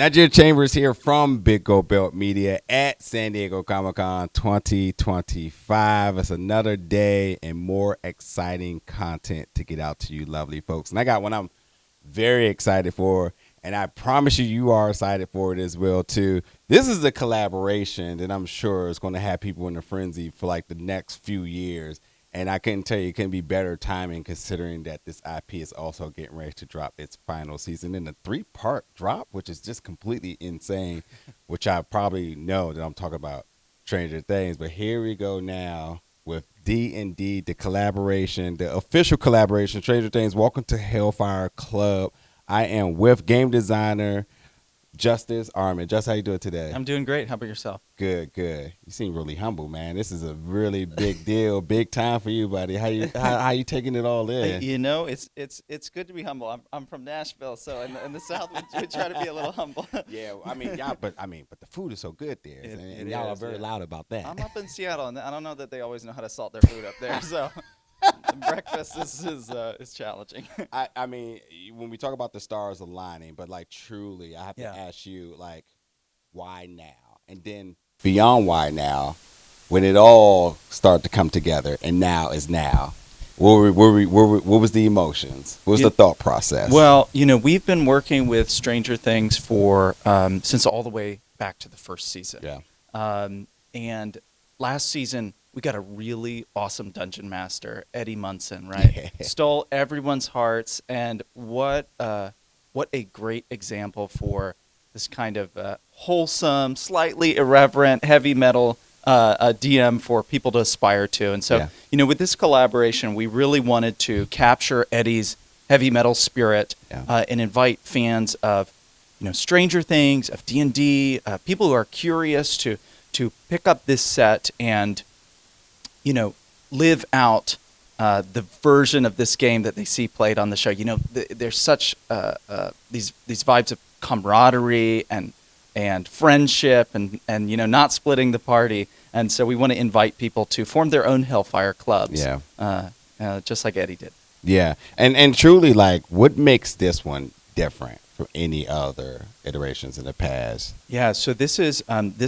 Nigeria Chambers here from Big Go Belt Media at San Diego Comic-Con 2025. It's another day and more exciting content to get out to you lovely folks. And I got one I'm very excited for, and I promise you, you are excited for it as well, too. This is a collaboration that I'm sure is going to have people in a frenzy for like the next few years. And I couldn't tell you it couldn't be better timing considering that this IP is also getting ready to drop its final season in a 3-part drop, which is just completely insane, which I probably know that I'm talking about Stranger Things. But here we go now with D&D, the collaboration, the official collaboration, Stranger Things. Welcome to Hellfire Club. I am with game designer Justice Arman. Just how you doing today? I'm doing great. How about yourself? Good, good. You seem really humble, man. This is a really big deal, big time for you, buddy. How you taking it all in? You know, it's good to be humble. I'm from Nashville, so in the South we try to be a little humble. Yeah, I mean, but the food is so good there, and y'all are very loud about that. I'm up in Seattle, and I don't know that they always know how to salt their food up there, so. Breakfast is challenging. I mean, when we talk about the stars aligning, but like truly, I have to ask you, like, why now? And then beyond why now, when it all started to come together, and now is now. What was the emotions? What was the thought process? Well, we've been working with Stranger Things for since all the way back to the first season. Yeah. And last season, we got a really awesome dungeon master, Eddie Munson, right? Yeah. Stole everyone's hearts, and what a great example for this kind of wholesome, slightly irreverent, heavy metal DM for people to aspire to. And so, with this collaboration, we really wanted to capture Eddie's heavy metal spirit and invite fans of, Stranger Things, of D&D, people who are curious to pick up this set and live out the version of this game that they see played on the show. There's such these vibes of camaraderie and friendship and not splitting the party. And so we want to invite people to form their own Hellfire Clubs, just like Eddie did. Yeah, and truly, like, what makes this one different from any other iterations in the past? Yeah, so this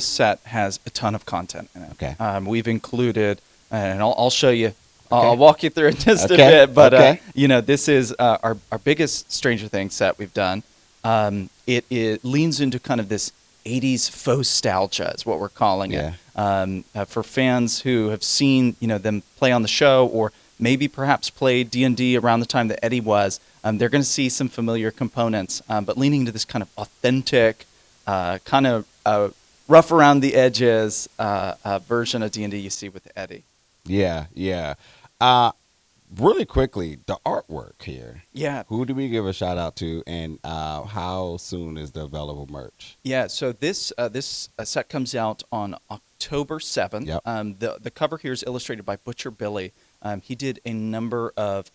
set has a ton of content in it. Okay. We've included, and I'll show you. Okay. I'll walk you through it just a bit, but this is our biggest Stranger Things set we've done. It leans into kind of this 80s faux nostalgia is what we're calling it. For fans who have seen them play on the show, or maybe perhaps played D&D around the time that Eddie was, they're going to see some familiar components, but leaning into this kind of authentic, kind of rough around the edges version of D&D you see with Eddie. Yeah. Really quickly, the artwork here. Yeah. Who do we give a shout out to, and how soon is the available merch? Yeah, so this set comes out on October 7th. Yep. The cover here is illustrated by Butcher Billy. He did a number of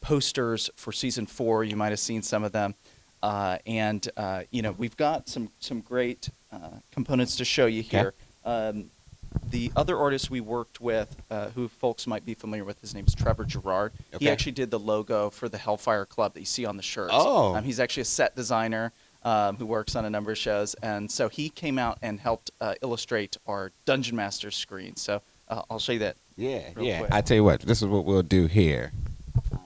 posters for season 4. You might have seen some of them. And we've got some great components to show you here. The other artist we worked with, who folks might be familiar with, his name is Trevor Gerard. Okay. He actually did the logo for the Hellfire Club that you see on the shirts. Oh. He's actually a set designer who works on a number of shows. And so he came out and helped illustrate our Dungeon Master screen. So I'll show you that. Yeah. Quick. I tell you what, this is what we'll do here. I'm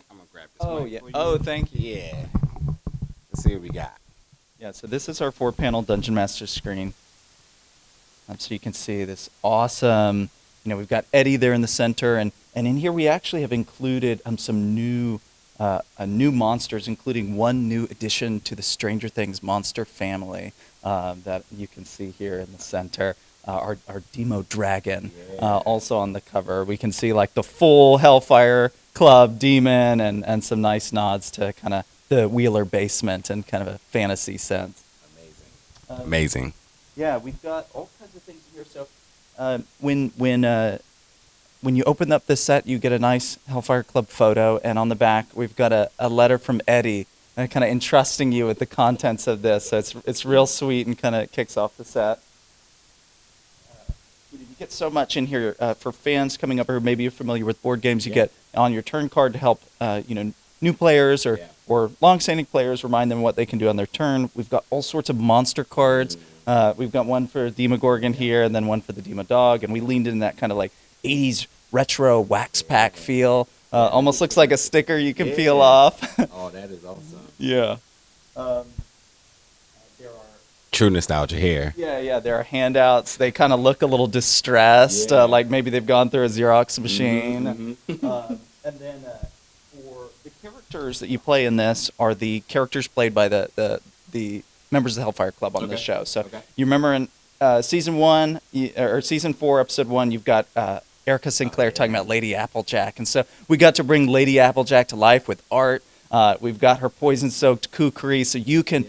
going to grab this mic for you. Oh, thank you. Yeah. Let's see what we got. Yeah, so this is our 4-panel Dungeon Master screen. So you can see this awesome, we've got Eddie there in the center, and in here we actually have included some new monsters, including one new addition to the Stranger Things monster family that you can see here in the center. Our Demo Dragon, also on the cover. We can see like the full Hellfire Club demon and some nice nods to kind of the Wheeler basement and kind of a fantasy sense. Amazing. Yeah, we've got all kinds of things in here. So when you open up this set, you get a nice Hellfire Club photo, and on the back we've got a letter from Eddie, kind of entrusting you with the contents of this. So it's real sweet and kind of kicks off the set. You get so much in here for fans coming up, or maybe you're familiar with board games. You get on your turn card to help new players or Yeah. or long-standing players, remind them what they can do on their turn. We've got all sorts of monster cards. We've got one for Demogorgon here, and then one for the Demo Dog, and we leaned in that kind of like 80s retro wax pack feel. Almost looks like a sticker you can peel off. Oh, that is awesome. Yeah. There are True nostalgia here. yeah. There are handouts. They kind of look a little distressed, Yeah. like maybe they've gone through a Xerox machine. Mhm. And then for the characters that you play in this are the characters played by the members of the Hellfire Club on Okay. this show. So Okay. you remember in season 1 or season 4, episode 1, you've got Erica Sinclair talking about Lady Applejack, and so we got to bring Lady Applejack to life with art. We've got her poison-soaked kukri, so you can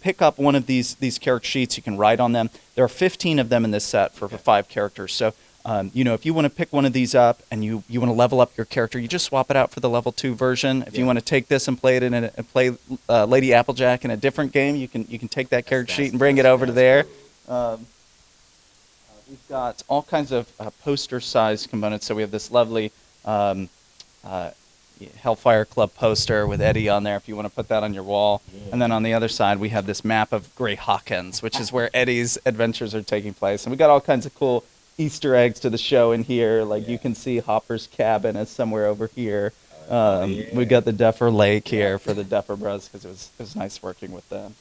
pick up one of these character sheets. You can write on them. There are 15 of them in this set for 5 characters. So, if you want to pick one of these up and you want to level up your character, you just swap it out for the level 2 version. If you want to take this and play it and play Lady Applejack in a different game, you can take that character sheet and bring it over to there. We've got all kinds of poster-sized components. So we have this lovely Hellfire Club poster with Eddie on there if you want to put that on your wall. And then on the other side, we have this map of Grey Hawkins, which is where Eddie's adventures are taking place. And we got all kinds of cool Easter eggs to the show in here. Like you can see Hopper's cabin is somewhere over here. We got the Duffer Lake here for the Duffer Bros because it was nice working with them.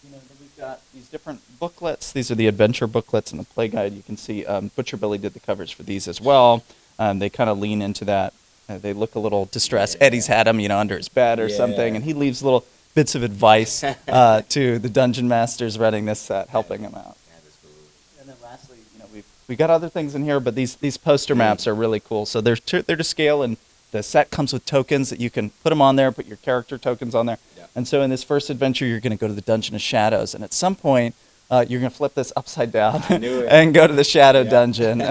Then we've got these different booklets. These are the adventure booklets and the play guide. You can see Butcher Billy did the covers for these as well. They kind of lean into that. They look a little distressed. Eddie's had them, under his bed or something, and he leaves little bits of advice to the dungeon masters running this set, helping him out. And then lastly, we've got other things in here, but these poster maps are really cool. So they're to scale, and the set comes with tokens that you can put them on there, put your character tokens on there. Yeah. And so in this first adventure, you're going to go to the Dungeon of Shadows, and at some point, you're going to flip this upside down and go to the Shadow Dungeon.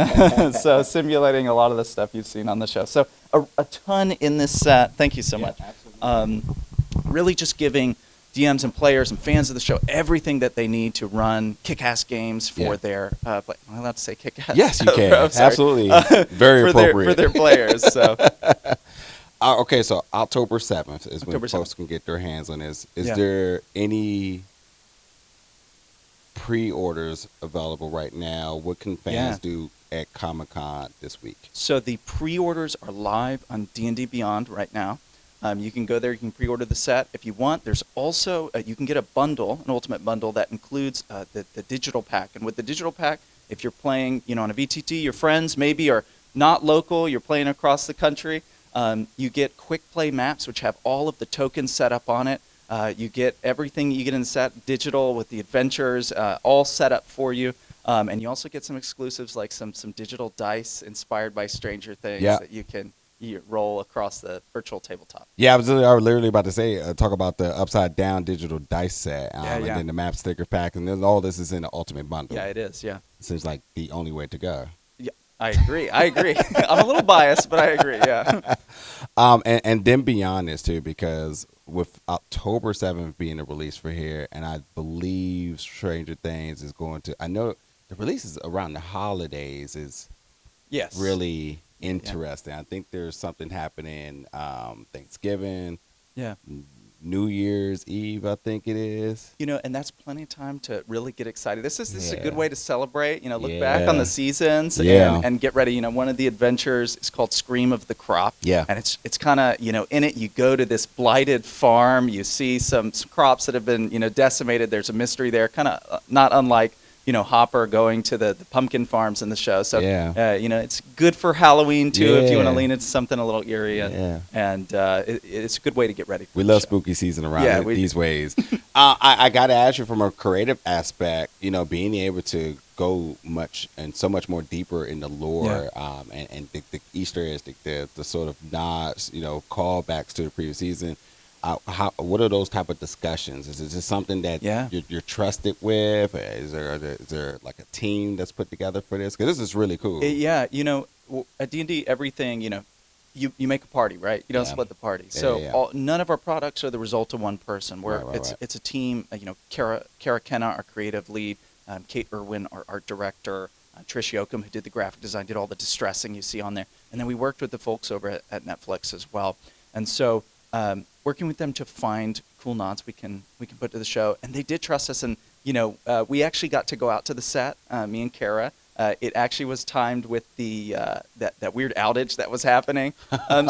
So simulating a lot of the stuff you've seen on the show. So a ton in this set. Thank you so much. Really just giving DMs and players and fans of the show everything that they need to run kick-ass games for their play. Am I allowed to say kick-ass? Yes, you can. Absolutely. Very appropriate. For their players. So. Okay, so October 7th is when folks can get their hands on this. Is there any pre-orders available right now? What can fans do at Comic-Con this week? So the pre-orders are live on D&D Beyond right now. You can go there, you can pre-order the set if you want. There's also, you can get a bundle, an ultimate bundle that includes the digital pack. And with the digital pack, if you're playing on a VTT, your friends maybe are not local, you're playing across the country, you get quick play maps which have all of the tokens set up on it. You get everything you get in the set digital with the adventures all set up for you. And you also get some exclusives like some digital dice inspired by Stranger Things that you can roll across the virtual tabletop. Yeah, I was literally about to say, talk about the upside down digital dice set, and then the map sticker pack, and then all this is in the ultimate bundle. Yeah, it is. Yeah, it seems like the only way to go. Yeah, I agree. I'm a little biased, but I agree. Yeah. And then beyond this too, because with October 7th being the release for here, and I believe Stranger Things is going to. I know the release is around the holidays. Is really interesting. I think there's something happening Thanksgiving, New Year's Eve, I think it is. And that's plenty of time to really get excited. This is a good way to celebrate, look back on the seasons and get ready. One of the adventures is called Scream of the Crop. Yeah. And it's kind of, in it you go to this blighted farm, you see some crops that have been, decimated. There's a mystery there, kind of not unlike Hopper going to the pumpkin farms in the show. So, it's good for Halloween, too, if you want to lean into something a little eerie. And it's a good way to get ready for We love spooky season around these ways. I got to ask you from a creative aspect, being able to go so much more deeper in the lore and the Easter eggs, the sort of nods, callbacks to the previous season. What are those type of discussions? Is it just something that you're trusted with? Is there like a team that's put together for this? Because this is really cool. At D&D, everything, you make a party, right? You don't split the party. So none of our products are the result of one person. It's a team. Kara Kenna, our creative lead, Kate Irwin, our art director, Trish Yoakum, who did the graphic design, did all the distressing you see on there. And then we worked with the folks over at Netflix as well. And so working with them to find cool nods we can put to the show. And they did trust us. And, we actually got to go out to the set, me and Kara. It actually was timed with the that weird outage that was happening.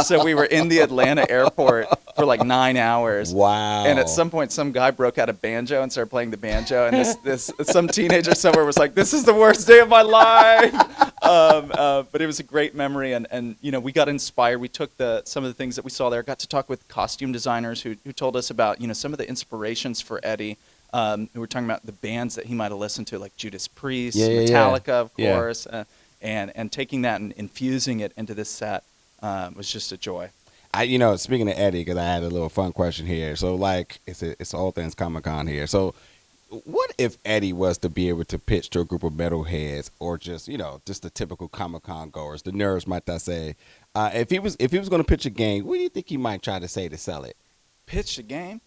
So we were in the Atlanta airport for like 9 hours. Wow. And at some point, some guy broke out a banjo and started playing the banjo. And this some teenager somewhere was like, "This is the worst day of my life." But it was a great memory. And we got inspired. We took some of the things that we saw there, got to talk with costume designers who told us about, some of the inspirations for Eddie. We were talking about the bands that he might have listened to, like Judas Priest, Metallica, of course, and taking that and infusing it into this set was just a joy. Speaking of Eddie, because I had a little fun question here. So, like, it's all things Comic-Con here. So, what if Eddie was to be able to pitch to a group of metalheads, or just the typical Comic-Con goers, the nerds, might I say? If he was going to pitch a game, what do you think he might try to say to sell it? Pitch a game,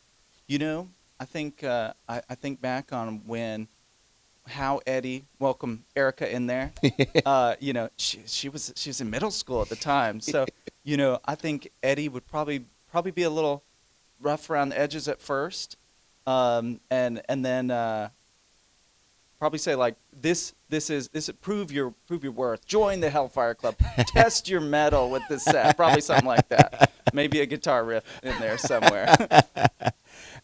I think I think back on how Eddie, welcome Erica in there. She was in middle school at the time, so I think Eddie would probably be a little rough around the edges at first, and then probably say like this is prove your worth. Join the Hellfire Club. Test your mettle with this set. Probably something like that. Maybe a guitar riff in there somewhere.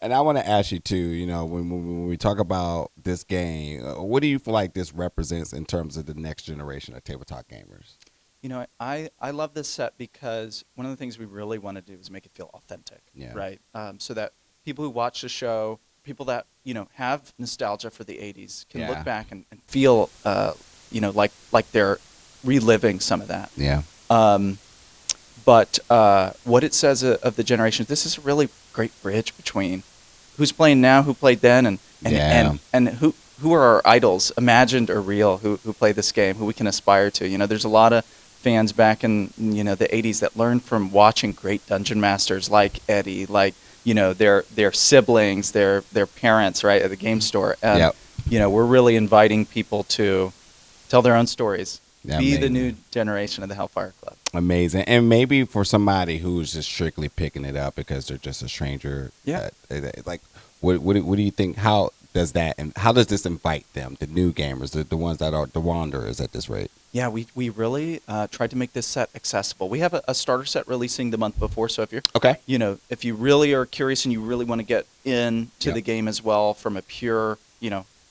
And I want to ask you too, when we talk about this game, what do you feel like this represents in terms of the next generation of tabletop gamers? I love this set because one of the things we really want to do is make it feel authentic, right? So that people who watch the show, people that have nostalgia for the '80s, can look back and feel, like they're reliving some of that. Yeah. But what it says of the generations, this is a really great bridge between who's playing now, who played then, and who are our idols, imagined or real, who play this game, who we can aspire to. There's a lot of fans back in the '80s that learned from watching great dungeon masters like Eddie, like their siblings, their parents, right, at the game store. And we're really inviting people to tell their own stories. Be the new generation of the Hellfire Club. Amazing. And maybe for somebody who's just strictly picking it up because they're just a stranger, what do you think? How does this invite them, the new gamers, the ones that are the wanderers at this rate? Yeah, we really tried to make this set accessible. We have a starter set releasing the month before, so if you're if you really are curious and you really want to get into the game as well from a pure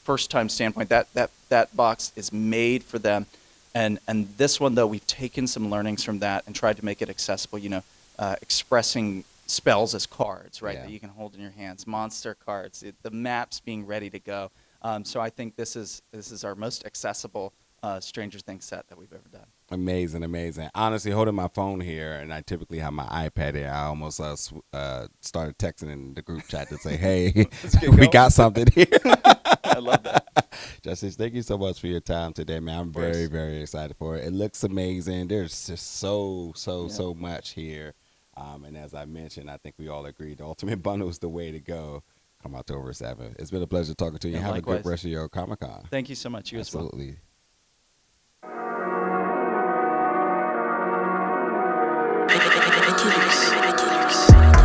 first time standpoint, that box is made for them. And this one, though, we've taken some learnings from that and tried to make it accessible, expressing spells as cards, right, that you can hold in your hands, monster cards, the maps being ready to go. So I think this is our most accessible Stranger Things set that we've ever done. Amazing. Honestly, holding my phone here, and I typically have my iPad here, I almost started texting in the group chat to say, hey, we got something here. I love that. Justice, thank you so much for your time today, man. I'm very, very excited for it. It looks amazing. There's just so much here. And as I mentioned, I think we all agree the Ultimate Bundle is the way to go. Come out to over 7. It's been a pleasure talking to you. Have likewise. A good rest of your Comic-Con. Thank you so much. You Absolutely. As well.